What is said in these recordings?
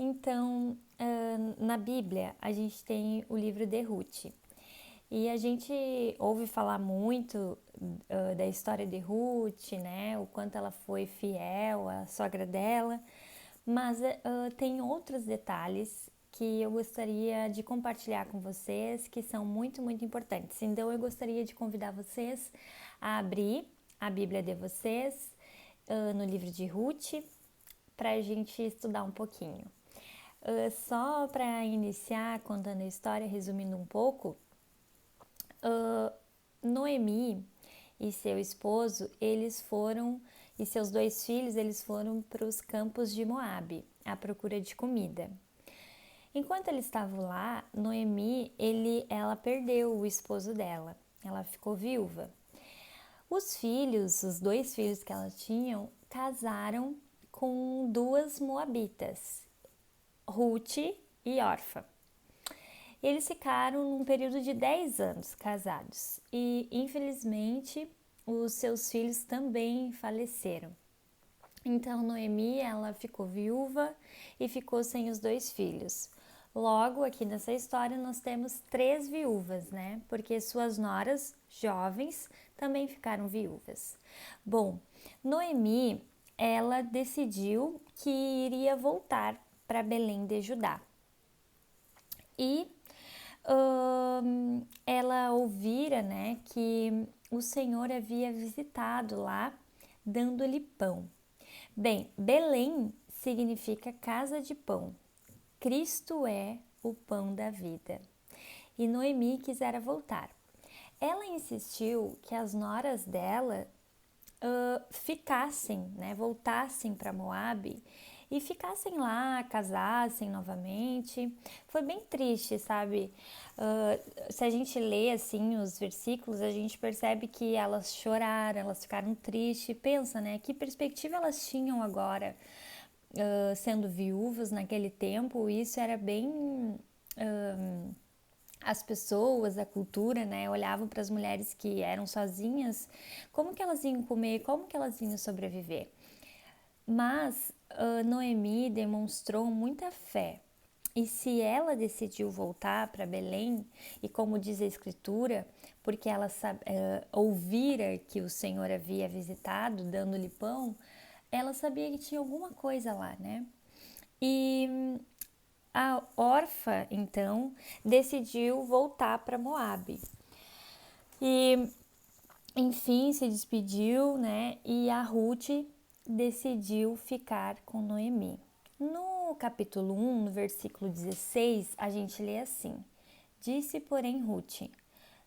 Então, na Bíblia, a gente tem o livro de Ruth. E a gente ouve falar muito da história de Ruth, né? O quanto ela foi fiel à sogra dela. Mas tem outros detalhes que eu gostaria de compartilhar com vocês que são muito, muito importantes. Então, eu gostaria de convidar vocês a abrir a Bíblia de vocês no livro de Ruth para a gente estudar um pouquinho. Só para iniciar contando a história, resumindo um pouco, Noemi e seu esposo, e seus 2 filhos, eles foram para os campos de Moabe, à procura de comida. Enquanto eles estavam lá, Noemi, ela perdeu o esposo dela, ela ficou viúva. Os 2 filhos que ela tinha, casaram com 2 moabitas, Ruth e Orfa. Eles ficaram num período de 10 anos casados e, infelizmente, os seus filhos também faleceram. Então, Noemi, ela ficou viúva e ficou sem os 2 filhos. Logo, aqui nessa história, nós temos 3 viúvas, né? Porque suas noras, jovens, também ficaram viúvas. Bom, Noemi, ela decidiu que iria voltar para Belém de Judá. E ela ouvira, né, que o Senhor havia visitado lá, dando-lhe pão. Bem, Belém significa casa de pão. Cristo é o pão da vida. E Noemi quisera voltar. Ela insistiu que as noras dela ficassem, né, voltassem para Moabe e ficassem lá, casassem novamente. Foi bem triste, sabe? Se a gente lê assim os versículos, a gente percebe que elas choraram, elas ficaram tristes. Pensa, né? Que perspectiva elas tinham agora, sendo viúvas naquele tempo? Isso era bem as pessoas, a cultura, né, olhavam para as mulheres que eram sozinhas, como que elas iam comer, como que elas iam sobreviver. Mas Noemi demonstrou muita fé. E se ela decidiu voltar para Belém, e como diz a Escritura, porque ela ouvira que o Senhor havia visitado, dando-lhe pão, ela sabia que tinha alguma coisa lá, né? E a Orfa, então, decidiu voltar para Moabe. E, enfim, se despediu, né? E a Ruth decidiu ficar com Noemi. No capítulo 1, no versículo 16, a gente lê assim: Disse, porém, Ruth: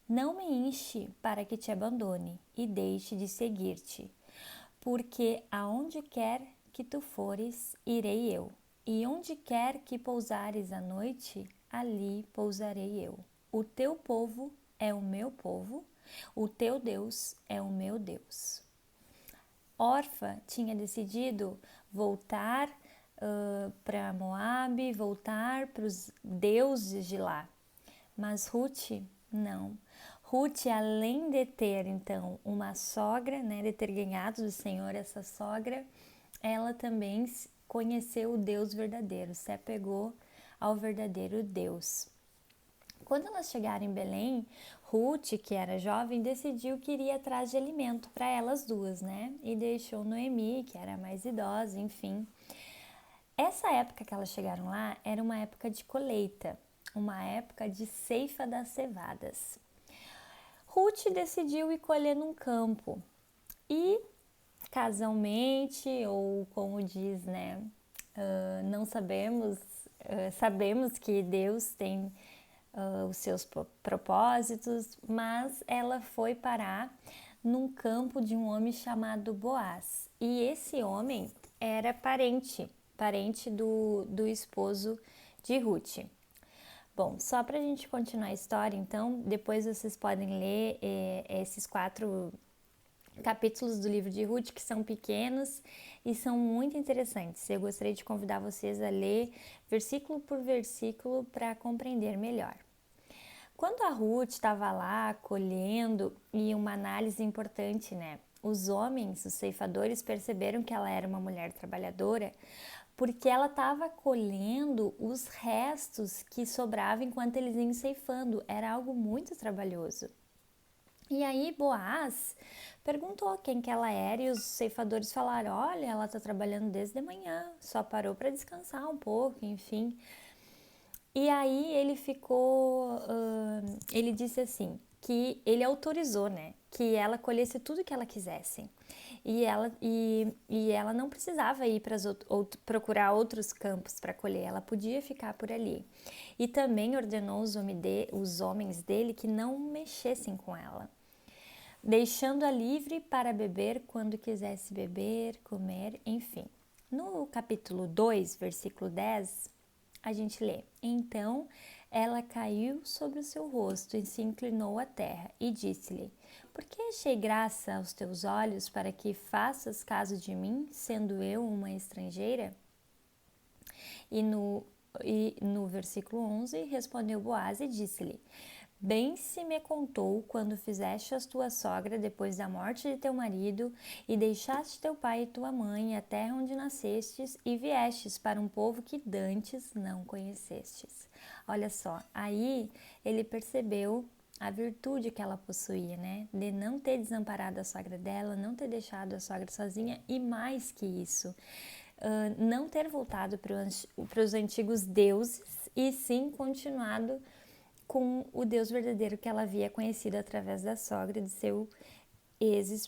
Não me enche para que te abandone e deixe de seguir-te, porque aonde quer que tu fores, irei eu, e onde quer que pousares à noite, ali pousarei eu. O teu povo é o meu povo, o teu Deus é o meu Deus. Orfa tinha decidido voltar para Moabe, voltar para os deuses de lá, mas Ruth não. Ruth, além de ter então uma sogra, né, de ter ganhado do Senhor essa sogra, ela também conheceu o Deus verdadeiro, se apegou ao verdadeiro Deus. Quando elas chegaram em Belém, Ruth, que era jovem, decidiu que iria atrás de alimento para elas duas, né? E deixou Noemi, que era mais idosa, enfim. Essa época que elas chegaram lá era uma época de colheita, uma época de ceifa das cevadas. Ruth decidiu ir colher num campo e, casualmente, ou como diz, né, não sabemos, sabemos que Deus tem os seus propósitos, mas ela foi parar num campo de um homem chamado Boaz. E esse homem era parente do esposo de Ruth. Bom, só para a gente continuar a história, então, depois vocês podem ler esses 4 capítulos do livro de Ruth, que são pequenos e são muito interessantes. Eu gostaria de convidar vocês a ler versículo por versículo para compreender melhor. Quando a Ruth estava lá colhendo, e uma análise importante, né? Os homens, os ceifadores, perceberam que ela era uma mulher trabalhadora porque ela estava colhendo os restos que sobravam enquanto eles iam ceifando. Era algo muito trabalhoso. E aí Boaz perguntou quem que ela era e os ceifadores falaram, olha, ela está trabalhando desde de manhã, só parou para descansar um pouco, enfim. E aí ele ficou, ele disse assim, que ele autorizou, né, que ela colhesse tudo que ela quisesse. E ela não precisava ir para procurar outros campos para colher, ela podia ficar por ali. E também ordenou os homens dele que não mexessem com ela, deixando-a livre para beber quando quisesse beber, comer, enfim. No capítulo 2, versículo 10, a gente lê: Então ela caiu sobre o seu rosto e se inclinou à terra e disse-lhe: Por que achei graça aos teus olhos para que faças caso de mim, sendo eu uma estrangeira? E no versículo 11 respondeu Boaz e disse-lhe: Bem se me contou quando fizeste a tua sogra depois da morte de teu marido e deixaste teu pai e tua mãe a terra onde nascestes e viestes para um povo que dantes não conhecestes. Olha só, aí ele percebeu a virtude que ela possuía, né? De não ter desamparado a sogra dela, não ter deixado a sogra sozinha e mais que isso, não ter voltado para os antigos deuses e sim continuado com o Deus verdadeiro que ela havia conhecido através da sogra de seu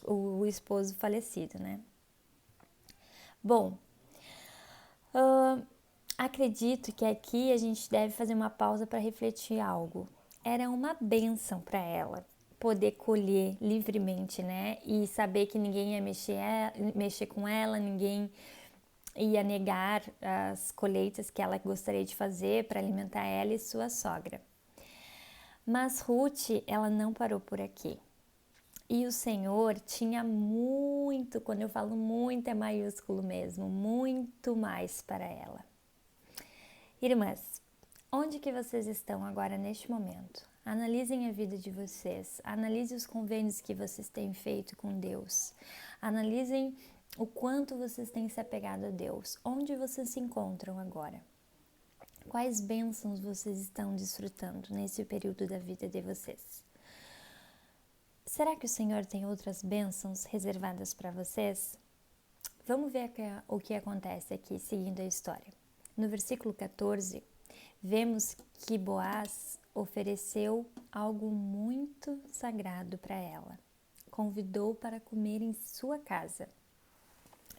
o esposo falecido, né? Bom, acredito que aqui a gente deve fazer uma pausa para refletir algo. Era uma bênção para ela poder colher livremente, né? E saber que ninguém ia mexer com ela, ninguém ia negar as colheitas que ela gostaria de fazer para alimentar ela e sua sogra. Mas Ruth, ela não parou por aqui. E o Senhor tinha muito, quando eu falo muito é maiúsculo mesmo, muito mais para ela. Irmãs, onde que vocês estão agora neste momento? Analisem a vida de vocês, analisem os convênios que vocês têm feito com Deus, analisem o quanto vocês têm se apegado a Deus, onde vocês se encontram agora. Quais bênçãos vocês estão desfrutando nesse período da vida de vocês? Será que o Senhor tem outras bênçãos reservadas para vocês? Vamos ver o que acontece aqui, seguindo a história. No versículo 14, vemos que Boaz ofereceu algo muito sagrado para ela. Convidou para comer em sua casa.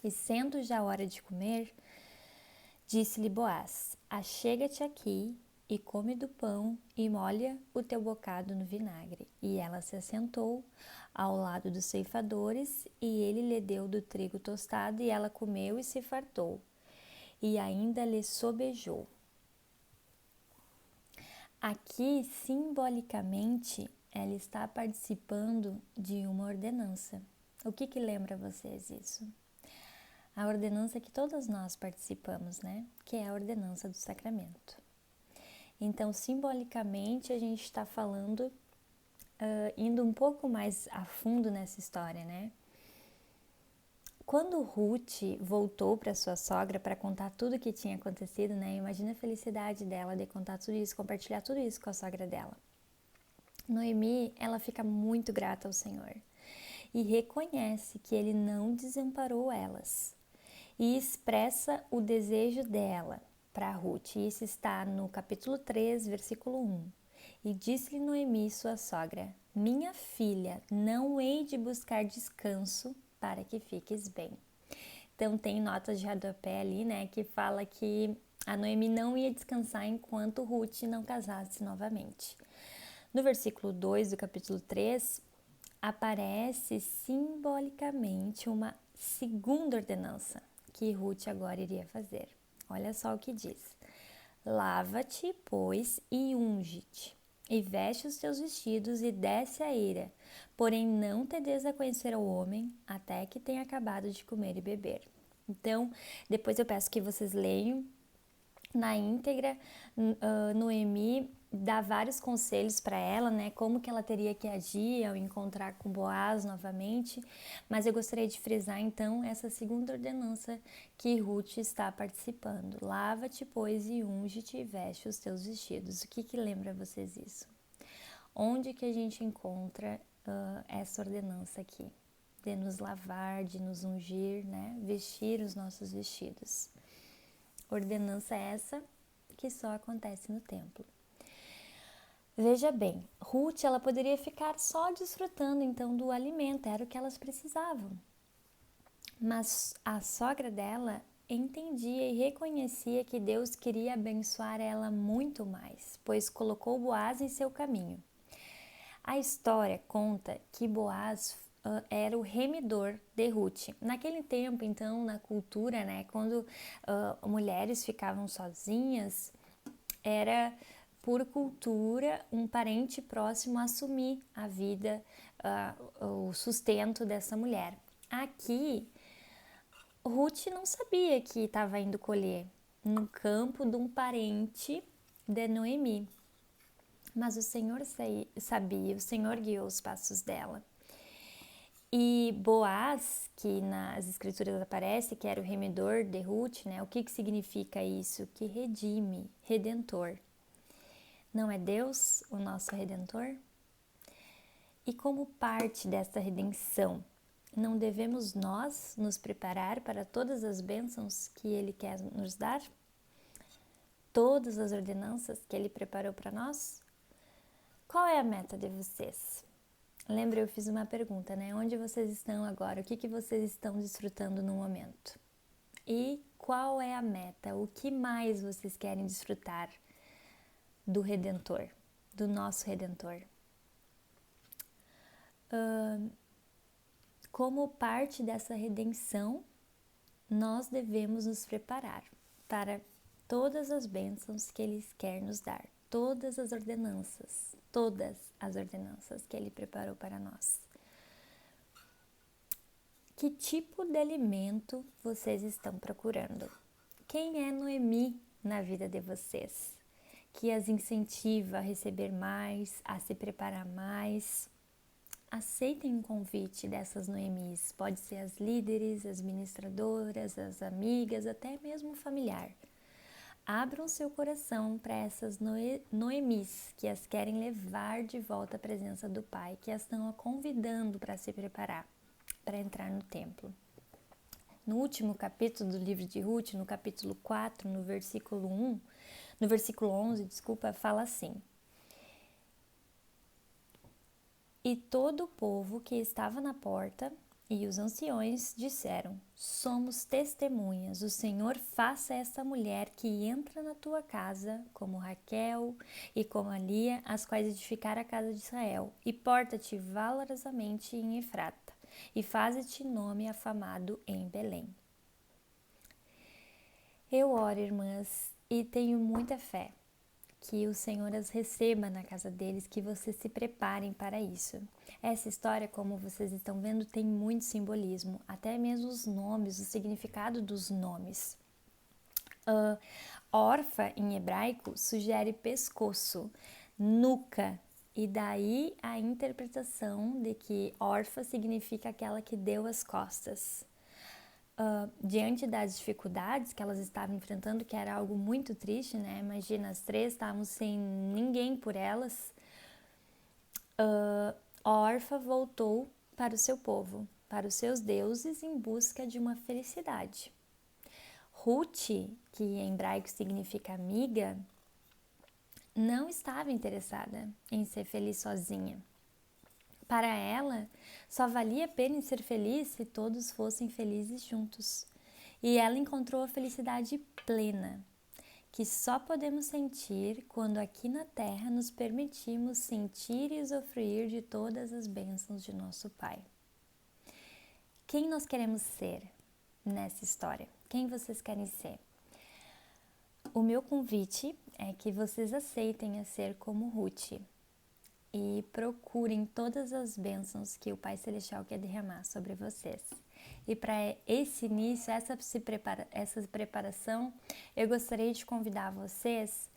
E sendo já hora de comer, disse-lhe Boaz: Achega-te aqui e come do pão e molha o teu bocado no vinagre. E ela se assentou ao lado dos ceifadores, e ele lhe deu do trigo tostado, e ela comeu e se fartou, e ainda lhe sobejou. Aqui, simbolicamente, ela está participando de uma ordenança. O que lembra vocês isso? A ordenança que todas nós participamos, né? Que é a ordenança do sacramento. Então, simbolicamente, a gente está falando, indo um pouco mais a fundo nessa história, né? Quando Ruth voltou para sua sogra para contar tudo o que tinha acontecido, né? Imagina a felicidade dela de contar tudo isso, compartilhar tudo isso com a sogra dela. Noemi, ela fica muito grata ao Senhor e reconhece que ele não desamparou elas e expressa o desejo dela para Ruth. Isso está no capítulo 3, versículo 1. E disse-lhe Noemi, sua sogra: Minha filha, não hei de buscar descanso para que fiques bem. Então tem notas de rodapé ali, né, que fala que a Noemi não ia descansar enquanto Ruth não casasse novamente. No versículo 2 do capítulo 3, aparece simbolicamente uma segunda ordenança que Ruth agora iria fazer. Olha só o que diz: Lava-te, pois, e unge-te, e veste os teus vestidos e desce a eira, porém não te des a conhecer ao homem até que tenha acabado de comer e beber. Então, depois eu peço que vocês leiam na íntegra. Noemi dá vários conselhos para ela, né, como que ela teria que agir ao encontrar com Boaz novamente, mas eu gostaria de frisar então essa segunda ordenança que Ruth está participando: lava-te, pois, e unge-te e veste os teus vestidos. O que lembra vocês isso? Onde que a gente encontra essa ordenança aqui? De nos lavar, de nos ungir, né, vestir os nossos vestidos. Ordenança essa que só acontece no templo. Veja bem, Ruth, ela poderia ficar só desfrutando então do alimento, era o que elas precisavam. Mas a sogra dela entendia e reconhecia que Deus queria abençoar ela muito mais, pois colocou Boaz em seu caminho. A história conta que Boaz era o remidor de Ruth. Naquele tempo, então, na cultura, né, quando mulheres ficavam sozinhas, era por cultura um parente próximo assumir a vida, o sustento dessa mulher. Aqui, Ruth não sabia que estava indo colher no campo de um parente de Noemi, mas o Senhor sabia, o Senhor guiou os passos dela. E Boaz, que nas escrituras aparece, que era o remidor de Ruth, né? O que significa isso? Que redime, redentor. Não é Deus o nosso redentor? E como parte dessa redenção, não devemos nós nos preparar para todas as bênçãos que Ele quer nos dar? Todas as ordenanças que Ele preparou para nós? Qual é a meta de vocês? Lembra, eu fiz uma pergunta, né? Onde vocês estão agora? O que vocês estão desfrutando no momento? E qual é a meta? O que mais vocês querem desfrutar do Redentor, do nosso Redentor? Como parte dessa redenção, nós devemos nos preparar para todas as bênçãos que Ele quer nos dar, todas as ordenanças que Ele preparou para nós. Que tipo de alimento vocês estão procurando? Quem é Noemi na vida de vocês? Que as incentiva a receber mais, a se preparar mais? Aceitem o convite dessas Noemis. Pode ser as líderes, as ministradoras, as amigas, até mesmo o familiar. Abram seu coração para essas Noemis que as querem levar de volta à presença do Pai, que as estão convidando para se preparar, para entrar no templo. No último capítulo do livro de Ruth, no capítulo 4, no versículo 11, fala assim: E todo o povo que estava na porta e os anciões disseram: Somos testemunhas, o Senhor faça a esta mulher que entra na tua casa, como Raquel e como Lia, as quais edificaram a casa de Israel, e porta-te valorosamente em Efrata, e faze-te nome afamado em Belém. Eu oro, irmãs, e tenho muita fé que o Senhor as receba na casa deles, que vocês se preparem para isso. Essa história, como vocês estão vendo, tem muito simbolismo, até mesmo os nomes, o significado dos nomes. Orfa, em hebraico, sugere pescoço, nuca, e daí a interpretação de que Orfa significa aquela que deu as costas. Diante das dificuldades que elas estavam enfrentando, que era algo muito triste, né? Imagina, as três estavam sem ninguém por elas. Orfa voltou para o seu povo, para os seus deuses, em busca de uma felicidade. Ruth, que em hebraico significa amiga, não estava interessada em ser feliz sozinha. Para ela, só valia a pena ser feliz se todos fossem felizes juntos. E ela encontrou a felicidade plena, que só podemos sentir quando aqui na Terra nos permitimos sentir e usufruir de todas as bênçãos de nosso Pai. Quem nós queremos ser nessa história? Quem vocês querem ser? O meu convite é que vocês aceitem a ser como Ruth e procurem todas as bênçãos que o Pai Celestial quer derramar sobre vocês. E para esse início, essa preparação, eu gostaria de convidar vocês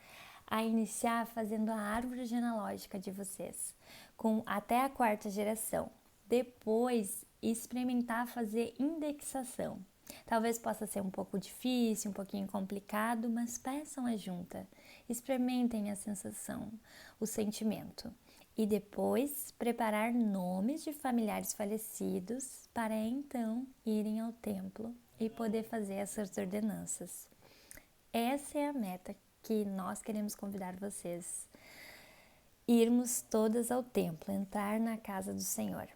a iniciar fazendo a árvore genealógica de vocês, com até a 4ª geração. Depois, experimentar fazer indexação. Talvez possa ser um pouco difícil, um pouquinho complicado, mas peçam a junta. Experimentem a sensação, o sentimento. E depois, preparar nomes de familiares falecidos para então irem ao templo e poder fazer essas ordenanças. Essa é a meta que nós queremos convidar vocês. Irmos todas ao templo, entrar na casa do Senhor.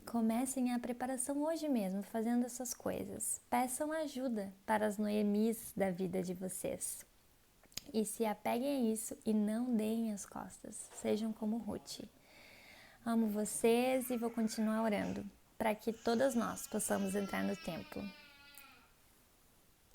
Comecem a preparação hoje mesmo, fazendo essas coisas. Peçam ajuda para as Noemis da vida de vocês. E se apeguem a isso e não deem as costas. Sejam como Ruth. Amo vocês e vou continuar orando para que todas nós possamos entrar no templo.